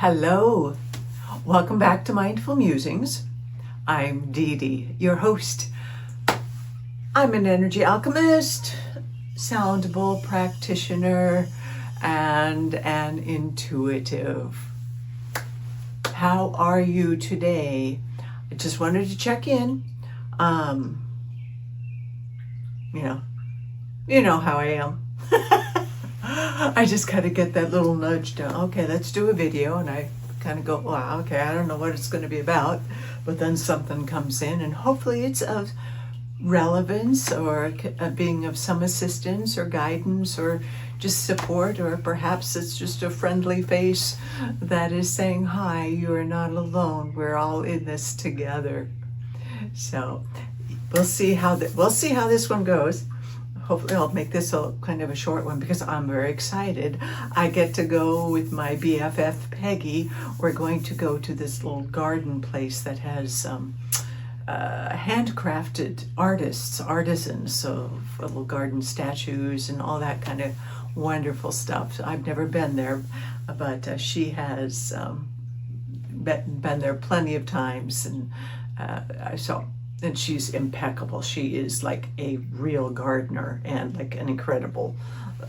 Hello, welcome back to Mindful Musings. I'm Dee Dee, your host. I'm an energy alchemist, sound bowl practitioner, and an intuitive. How are you today? I just wanted to check in. You know how I am. I just kind of get that little nudge to, okay, let's do a video. And I kind of go, wow, okay, I don't know what it's going to be about. But then something comes in and hopefully it's of relevance or being of some assistance or guidance or just support, or perhaps it's just a friendly face that is saying, hi, you are not alone. We're all in this together. So we'll see how this one goes. Hopefully I'll make this a kind of a short one because I'm very excited. I get to go with my BFF Peggy. We're going to go to this little garden place that has handcrafted artisans, so little garden statues and all that kind of wonderful stuff. I've never been there, but she has been there plenty of times, and and she's impeccable. She is like a real gardener and like an incredible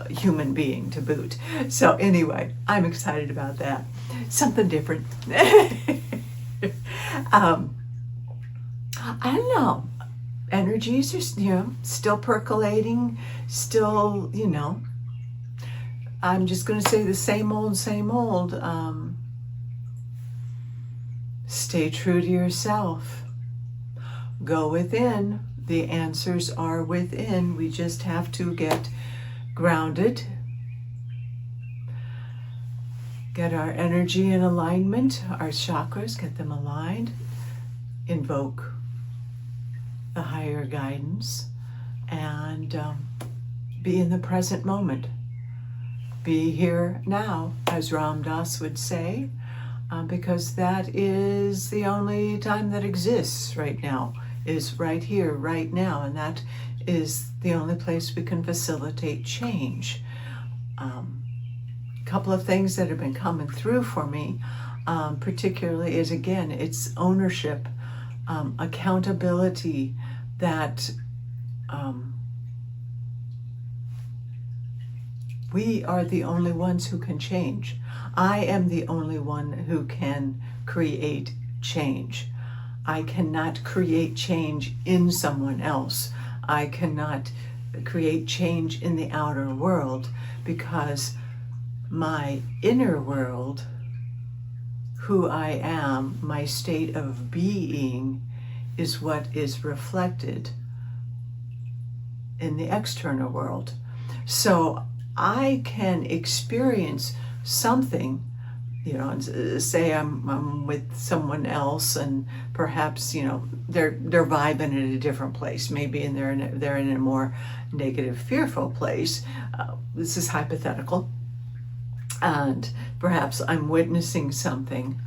human being to boot. So anyway, I'm excited about that. Something different. I don't know. Energies are, still percolating, still, I'm just going to say the same old, same old. Stay true to yourself. Go within. The answers are within. We just have to get grounded, get our energy in alignment, our chakras, get them aligned, invoke the higher guidance, and be in the present moment. Be here now, as Ram Dass would say, because that is the only time that exists right now. Is right here, right now, and that is the only place we can facilitate change. Couple of things that have been coming through for me, particularly is, again, it's ownership, accountability, that we are the only ones who can change. I am the only one who can create change. I cannot create change in someone else. I cannot create change in the outer world, because my inner world, who I am, my state of being, is what is reflected in the external world. So I can experience something, and say I'm with someone else, and perhaps they're vibing at a different place, maybe, and they're in a more negative, fearful place. This is hypothetical, and perhaps I'm witnessing something.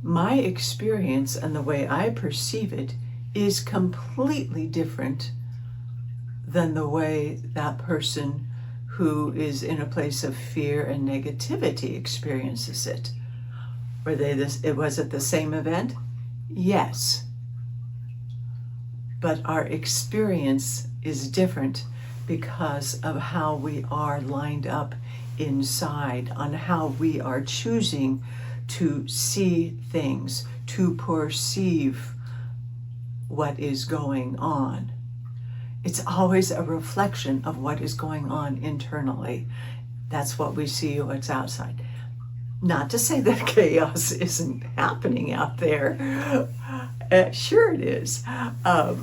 My experience and the way I perceive it is completely different than the way that person who is in a place of fear and negativity experiences it. Was it the same event? Yes. But our experience is different because of how we are lined up inside, on how we are choosing to see things, to perceive what is going on. It's always a reflection of what is going on internally. That's what we see, what's outside. Not to say that chaos isn't happening out there. Sure it is. But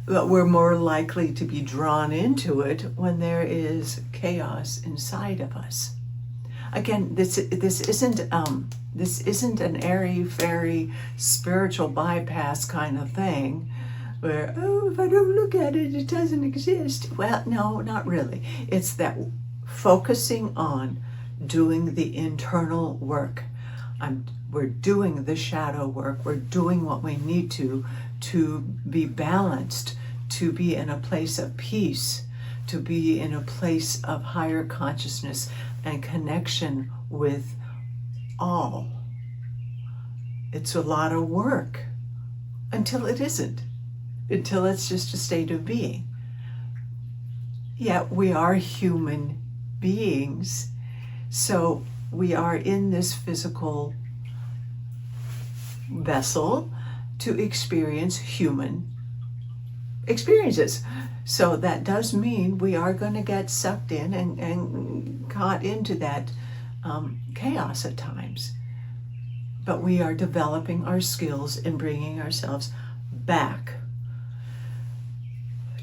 we're more likely to be drawn into it when there is chaos inside of us. Again, this isn't an airy-fairy spiritual bypass kind of thing, where, if I don't look at it, it doesn't exist. Well, no, not really. It's that focusing on doing the internal work. We're doing the shadow work. We're doing what we need to be balanced, to be in a place of peace, to be in a place of higher consciousness and connection with all. It's a lot of work until it isn't, until it's just a state of being. Yet we are human beings, so we are in this physical vessel to experience human experiences. So that does mean we are going to get sucked in and caught into that chaos at times. But we are developing our skills in bringing ourselves back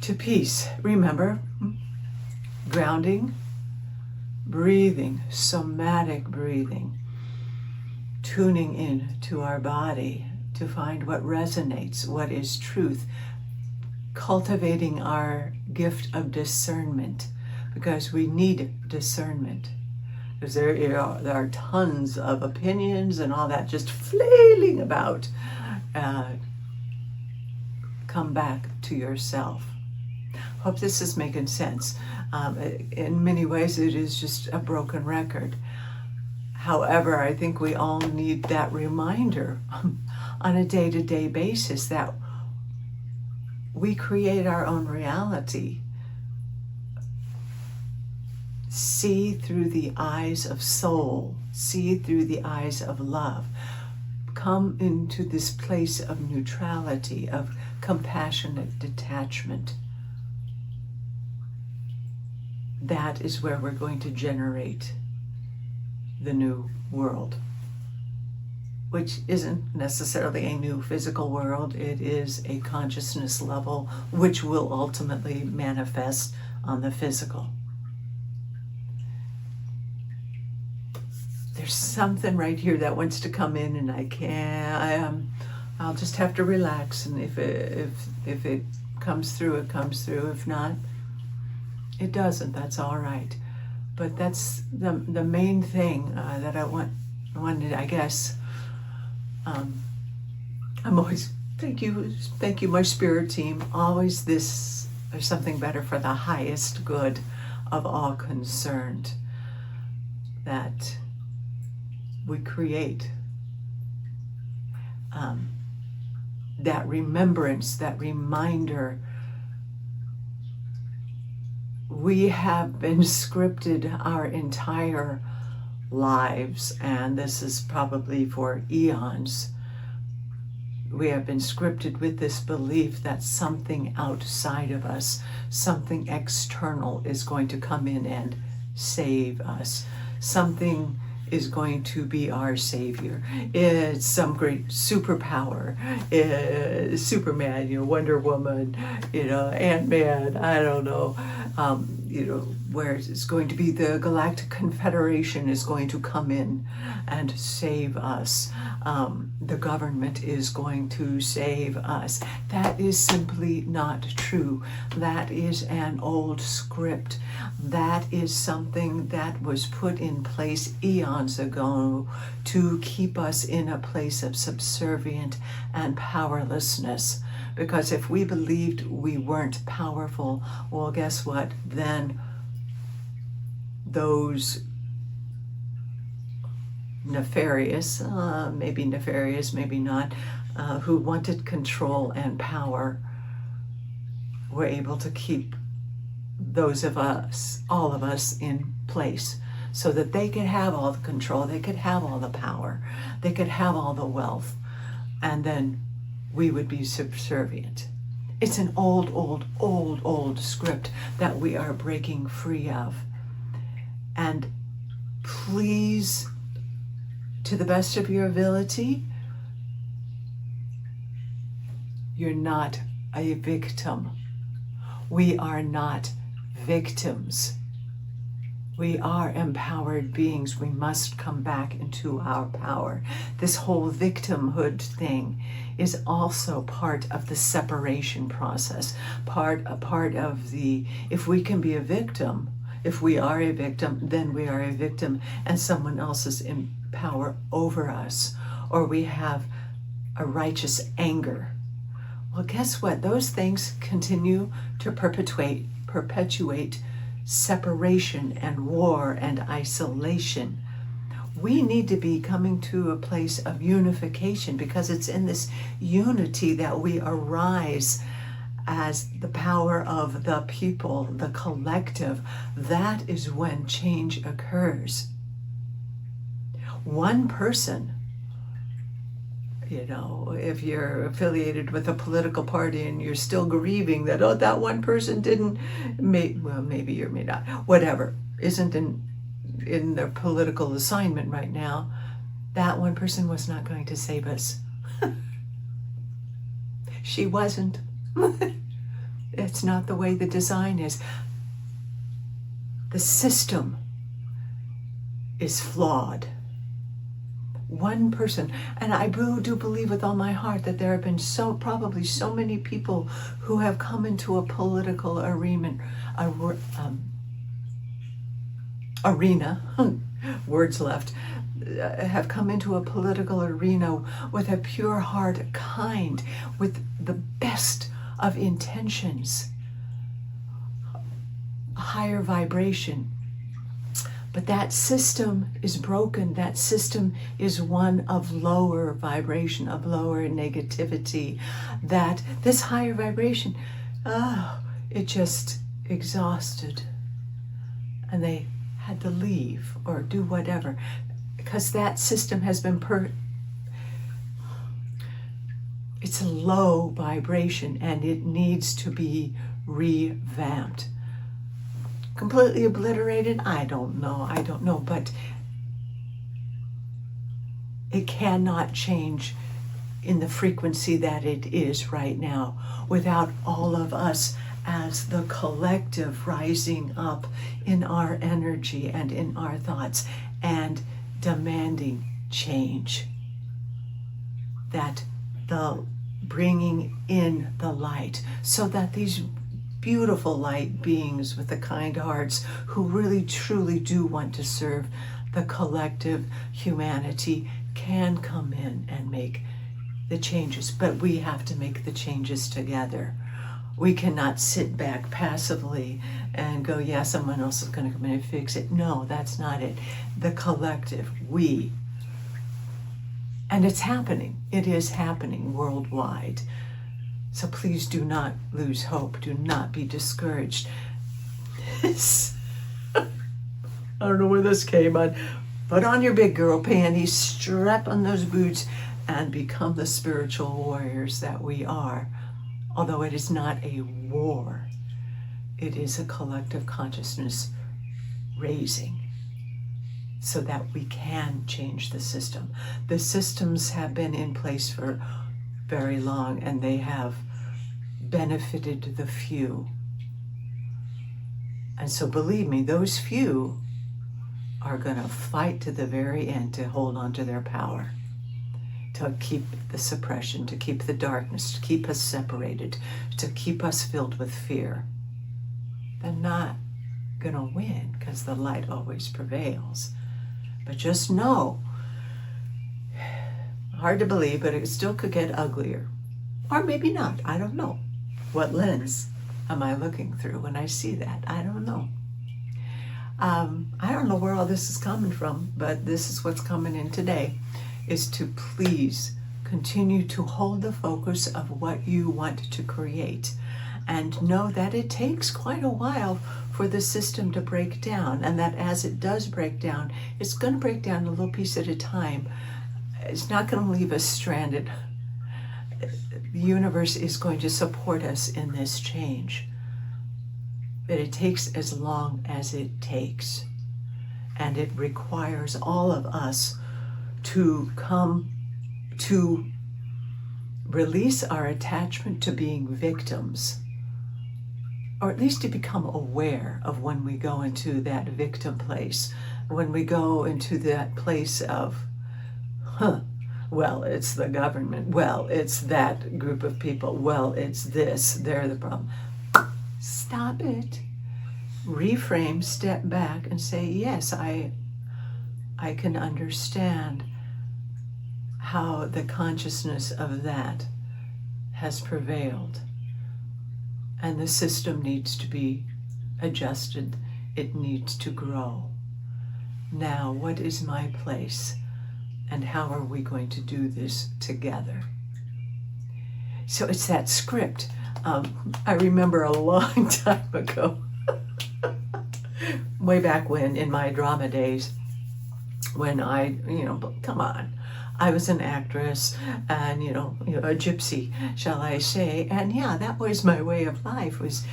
to peace. Remember, grounding, breathing, somatic breathing, tuning in to our body to find what resonates, what is truth, cultivating our gift of discernment, because we need discernment. Because there are tons of opinions and all that just flailing about. Come back to yourself. Hope this is making sense. In many ways, it is just a broken record. However, I think we all need that reminder on a day-to-day basis that we create our own reality. See through the eyes of soul, see through the eyes of love. Come into this place of neutrality, of compassionate detachment. That is where we're going to generate the new world, which isn't necessarily a new physical world. It is a consciousness level which will ultimately manifest on the physical. There's something right here that wants to come in, and I can't. I'll just have to relax, and if it comes through, it comes through. If not, it doesn't. That's all right. But that's the main thing that I wanted. I guess I'm always thank you, my spirit team. Always this or something better for the highest good of all concerned. That we create that remembrance, that reminder. We have been scripted our entire lives, and this is probably for eons. We have been scripted with this belief that something outside of us, something external, is going to come in and save us. Something is going to be our savior. It's some great superpower. Superman, Wonder Woman, Ant-Man, I don't know. Where it's going to be the Galactic Confederation is going to come in and save us. The government is going to save us. That is simply not true. That is an old script. That is something that was put in place eons ago to keep us in a place of subservient and powerlessness. Because if we believed we weren't powerful, well, guess what? Then those nefarious, maybe not, who wanted control and power, were able to keep those of us, all of us, in place so that they could have all the control, they could have all the power, they could have all the wealth, and then we would be subservient. It's an old script that we are breaking free of. And please, to the best of your ability, you're not a victim. We are not victims. We are empowered beings. We must come back into our power. This whole victimhood thing is also part of the separation process, part of the, if we can be a victim, if we are a victim, then we are a victim and someone else is in power over us, or we have a righteous anger. Well, guess what? Those things continue to perpetuate separation and war and isolation. We need to be coming to a place of unification, because it's in this unity that we arise as the power of the people, the collective. That is when change occurs. One person, if you're affiliated with a political party and you're still grieving that, oh, that one person didn't, maybe you may not, whatever, isn't in their political assignment right now, that one person was not going to save us. She wasn't. It's not the way the design is. The system is flawed. One person, and I do believe with all my heart that there have been probably so many people who have come into a political arena, words left, have come into a political arena with a pure heart, kind, with the best of intentions, a higher vibration. But that system is broken. That system is one of lower vibration, of lower negativity. That this higher vibration, it just exhausted. And they had to leave or do whatever, because that system has been it's a low vibration and it needs to be revamped. Completely obliterated? I don't know, but it cannot change in the frequency that it is right now without all of us as the collective rising up in our energy and in our thoughts and demanding change. That the bringing in the light, so that these beautiful light beings with the kind hearts who really truly do want to serve the collective humanity can come in and make the changes. But we have to make the changes together. We cannot sit back passively and go, yeah, someone else is going to come in and fix it. No, that's not it. The collective, we. And it's happening. It is happening worldwide. So please do not lose hope. Do not be discouraged. I don't know where this came on. Put on your big girl panties, strap on those boots, and become the spiritual warriors that we are. Although it is not a war, it is a collective consciousness raising so that we can change the system. The systems have been in place for very long, and they have benefited the few. And so believe me, those few are going to fight to the very end to hold on to their power, to keep the suppression, to keep the darkness, to keep us separated, to keep us filled with fear. They're not going to win, because the light always prevails. But just know, hard to believe, but it still could get uglier. Or maybe not. I don't know. What lens am I looking through when I see that? I don't know. I don't know where all this is coming from, but this is what's coming in today, is to please continue to hold the focus of what you want to create, and know that it takes quite a while for the system to break down, and that as it does break down, it's going to break down a little piece at a time. It's not going to leave us stranded. The universe is going to support us in this change. But it takes as long as it takes. And it requires all of us to come to release our attachment to being victims, or at least to become aware of when we go into that victim place, when we go into that place of, well, it's the government, well, it's that group of people, well, it's this, they're the problem. Stop it. Reframe, step back and say, yes, I can understand how the consciousness of that has prevailed. And the system needs to be adjusted. It needs to grow. Now, what is my place? And how are we going to do this together? So it's that script. I remember a long time ago, way back when, in my drama days, when I, come on, I was an actress and, a gypsy, shall I say. And yeah, that was my way of life, was,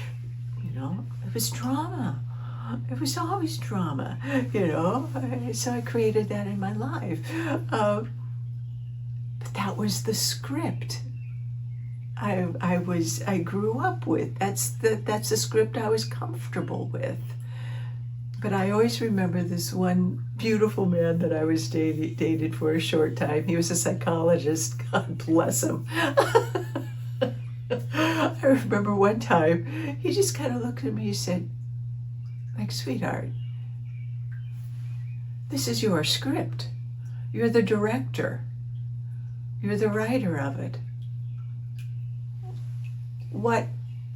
it was drama. It was always drama, So I created that in my life. But that was the script I grew up with. That's the script I was comfortable with. But I always remember this one beautiful man that I was dated for a short time. He was a psychologist. God bless him. I remember one time he just kind of looked at me and said, like, sweetheart, this is your script. You're the director. You're the writer of it. What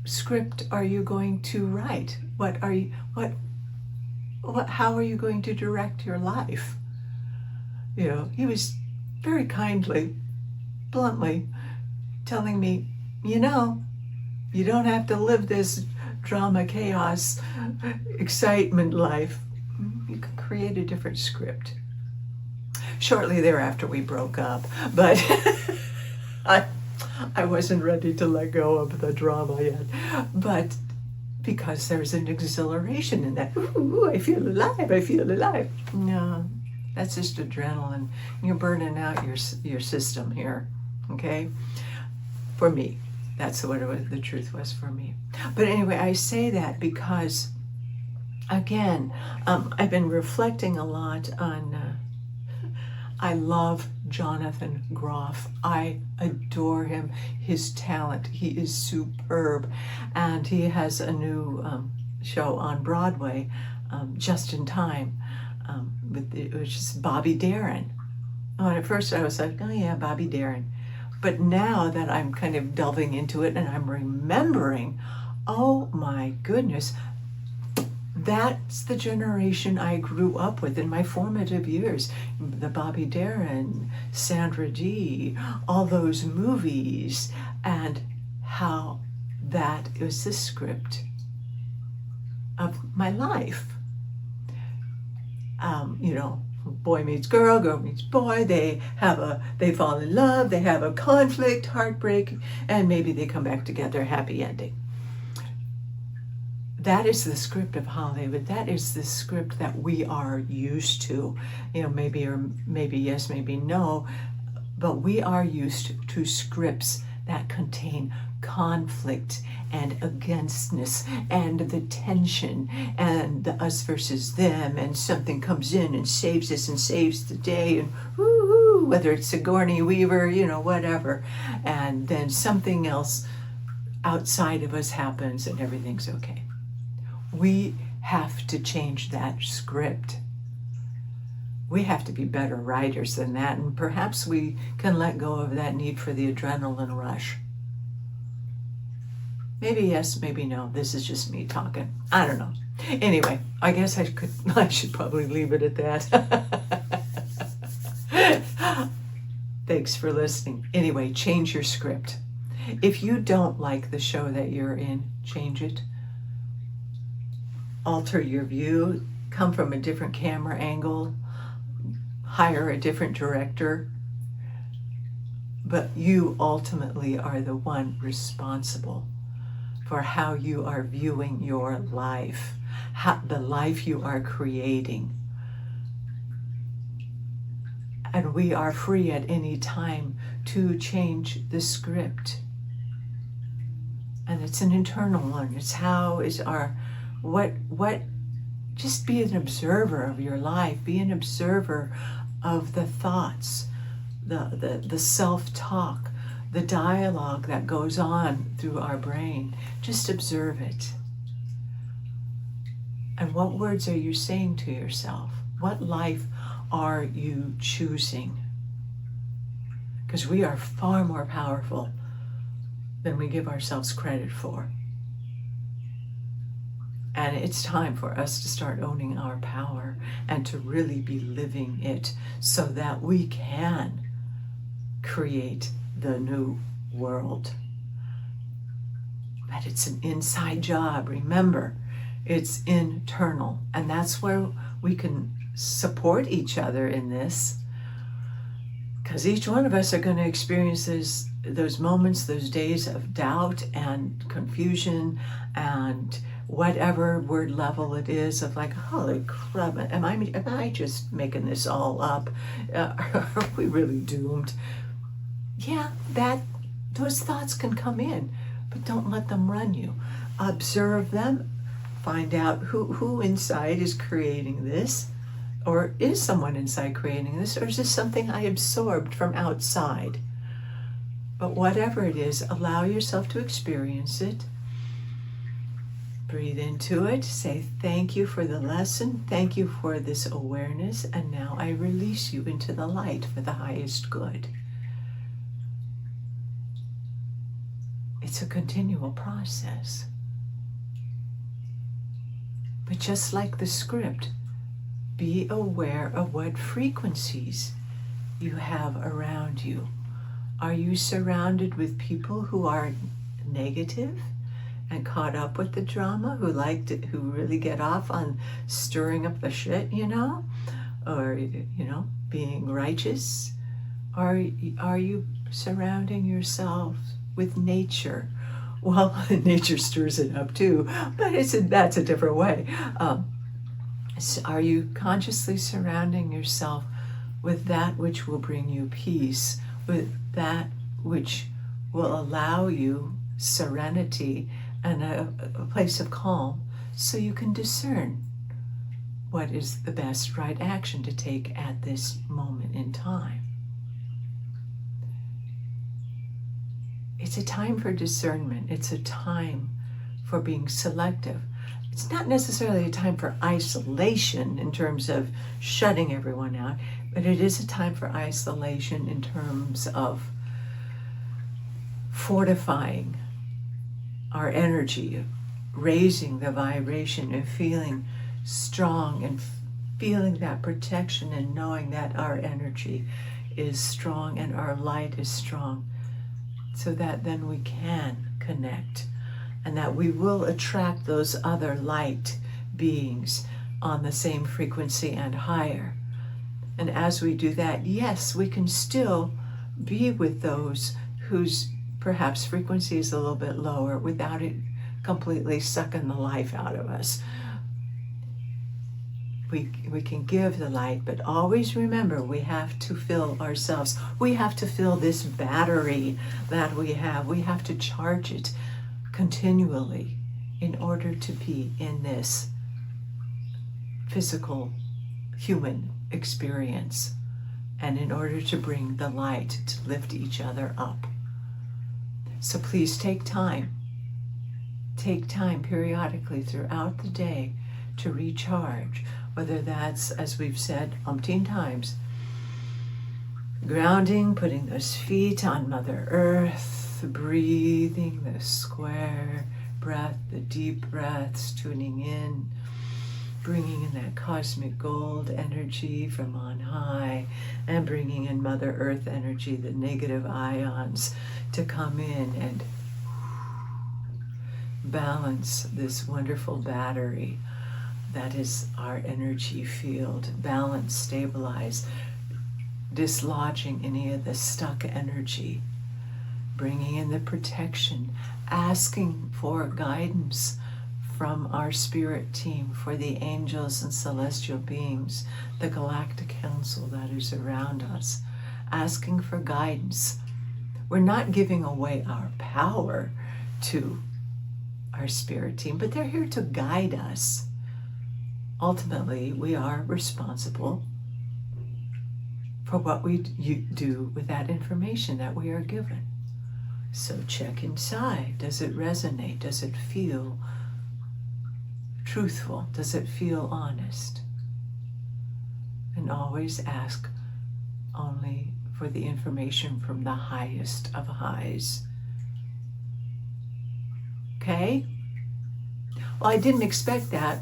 script are you going to write? How are you going to direct your life? He was very kindly, bluntly telling me, you don't have to live this drama, chaos, excitement life. You can create a different script. Shortly thereafter, we broke up, but I wasn't ready to let go of the drama yet. But because there's an exhilaration in that, ooh, I feel alive. No, that's just adrenaline. You're burning out your system here, okay? For me, that's what the truth was for me. But anyway, I say that because, again, I've been reflecting a lot on, I love Jonathan Groff. I adore him, his talent. He is superb. And he has a new show on Broadway, Just in Time, which is Bobby Darin. Oh, and at first I was like, oh yeah, Bobby Darin. But now that I'm kind of delving into it and I'm remembering, oh my goodness, that's the generation I grew up with in my formative years. The Bobby Darin, Sandra Dee, all those movies, and how that is the script of my life. Boy meets girl, girl meets boy, they fall in love, they have a conflict, heartbreak, and maybe they come back together, happy ending. That is the script of Hollywood. That is the script that we are used to. Maybe yes, maybe no, but we are used to scripts that contain conflict and againstness and the tension and the us versus them, and something comes in and saves us and saves the day, and woo-hoo, whether it's Sigourney Weaver, whatever, and then something else outside of us happens and everything's okay. We have to change that script. We have to be better writers than that, and perhaps we can let go of that need for the adrenaline rush. Maybe yes, maybe no. This is just me talking. I don't know. Anyway, I guess I should probably leave it at that. Thanks for listening. Anyway, change your script. If you don't like the show that you're in, change it. Alter your view, come from a different camera angle, hire a different director. But you ultimately are the one responsible for how you are viewing your life, the life you are creating. And we are free at any time to change the script. And it's an internal one. It's just be an observer of your life. Be an observer of the thoughts, the self-talk, the dialogue that goes on through our brain. Just observe it. And what words are you saying to yourself? What life are you choosing? Because we are far more powerful than we give ourselves credit for. And it's time for us to start owning our power and to really be living it so that we can create the new world. But it's an inside job. Remember, it's internal. And that's where we can support each other in this. Because each one of us are going to experience those moments, those days of doubt and confusion and whatever word level it is of like, holy crap, am I just making this all up? Are we really doomed? Yeah, those thoughts can come in, but don't let them run you. Observe them, find out who inside is creating this, or is someone inside creating this, or is this something I absorbed from outside? But whatever it is, allow yourself to experience it. Breathe into it. Say, thank you for the lesson. Thank you for this awareness. And now I release you into the light for the highest good. It's a continual process. But just like the script, be aware of what frequencies you have around you. Are you surrounded with people who are negative and caught up with the drama, who really get off on stirring up the shit, or, being righteous? Are you surrounding yourself with nature? Well, nature stirs it up too, but that's a different way. So are you consciously surrounding yourself with that which will bring you peace, with that which will allow you serenity and a place of calm, so you can discern what is the best right action to take at this moment in time? It's a time for discernment. It's a time for being selective. It's not necessarily a time for isolation in terms of shutting everyone out, but it is a time for isolation in terms of fortifying our energy, raising the vibration and feeling strong and feeling that protection and knowing that our energy is strong and our light is strong, so that then we can connect and that we will attract those other light beings on the same frequency and higher. And as we do that, yes, we can still be with those whose perhaps frequency is a little bit lower without it completely sucking the life out of us. We can give the light, but always remember, we have to fill ourselves. We have to fill this battery that we have. We have to charge it continually in order to be in this physical human experience, and in order to bring the light to lift each other up. So please take time periodically throughout the day to recharge, whether that's, as we've said umpteen times, grounding, putting those feet on Mother Earth, breathing the square breath, the deep breaths, tuning in, bringing in that cosmic gold energy from on high, and bringing in Mother Earth energy, the negative ions, to come in and balance this wonderful battery that is our energy field. Balance, stabilize, dislodging any of the stuck energy, bringing in the protection, asking for guidance from our spirit team, for the angels and celestial beings, the galactic council that is around us, asking for guidance. We're not giving away our power to our spirit team, but they're here to guide us. Ultimately, we are responsible for what we do with that information that we are given. So check inside. Does it resonate? Does it feel truthful? Does it feel honest? And always ask only for the information from the highest of highs. Okay? Well, I didn't expect that.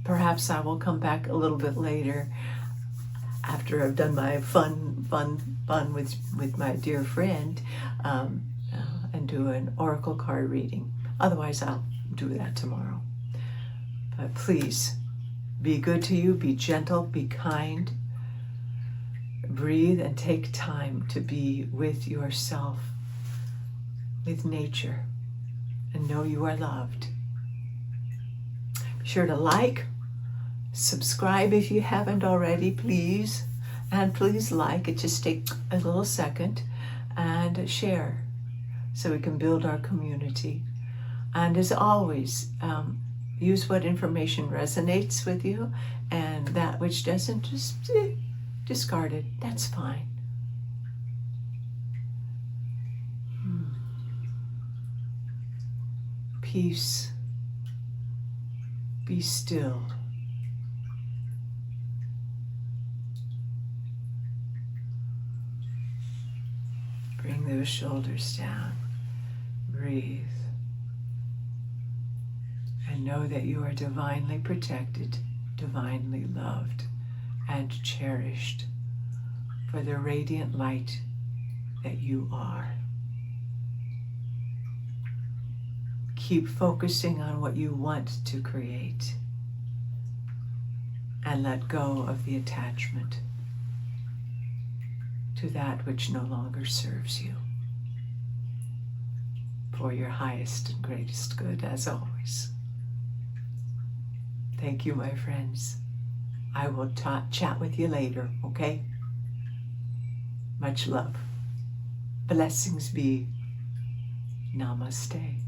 Perhaps I will come back a little bit later after I've done my fun with my dear friend, and do an oracle card reading. Otherwise, I'll do that tomorrow. But please, be good to you, be gentle, be kind. Breathe and take time to be with yourself, with nature, and know you are loved. Be sure to like, subscribe if you haven't already, please. And please like, it just takes a little second, and share so we can build our community. And as always, use what information resonates with you, and that which doesn't, just discard it. That's fine. Peace. Be still. Bring those shoulders down. Breathe. And know that you are divinely protected, divinely loved, and cherished for the radiant light that you are. Keep focusing on what you want to create, and let go of the attachment to that which no longer serves you, for your highest and greatest good, as always. Thank you, my friends. I will chat with you later, okay? Much love. Blessings be. Namaste.